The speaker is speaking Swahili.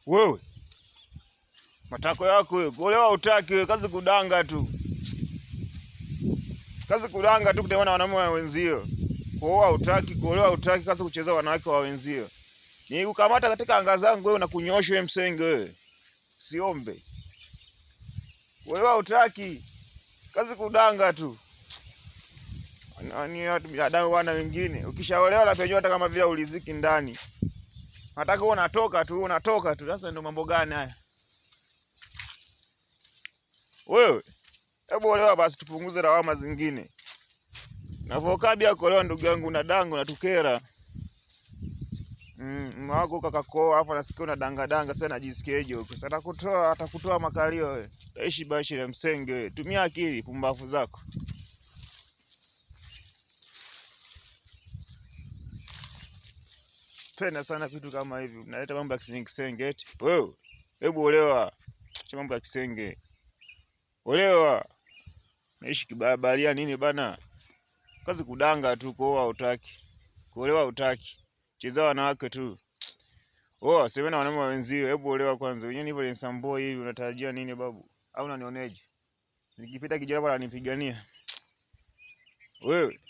Wewe matako yako wewe, kuolewa hutaki wewe, kazi kudanga tu. Kazi kudanga tu kutemana wanaume wa wenzio. Kuoa hutaki, kuolewa hutaki, kazi kucheza wanawake wa wenzio. Ni kukamata katika anga zangu wewe na kunyosha wewe msenge wewe. Siombe. Kuolewa hutaki. Kazi kudanga tu. Ni watu binadamu wana wengine. Ukishaolewa na penyewe hata kama vile uliziki ndani. Nataka unatoka tu. Sasa ndio mambo gani haya? Wewe, hebu olewa basi tupunguze lawama zingine. Navokabia kuolewa ndugu yangu unadango unatukera. Mume wako kakakoa hapa nasikia unadanga sasa najisikiaje huko. Sasa atakutoa makalio wewe. Taishi bashi la msenge wewe. Tumia akili pumbavu zako. Penda sana vitu kama hivi. Unaleta mambo ya kisenge eti. Wewe, hebu olewa. Acha mambo ya kisenge. Olewa. Naishi kibabalia nini bana? Kazi kudanga tu, kuoa hutaki. Kuolewa hutaki. Cheza wanawake tu. Sema na wanaume wenzio, hebu olewa kwanza. Wenyewe hivyo ni sambo hivi, unatarajia nini babu? Au unanioneje? Nikipita kijana bwana anipigania. Wewe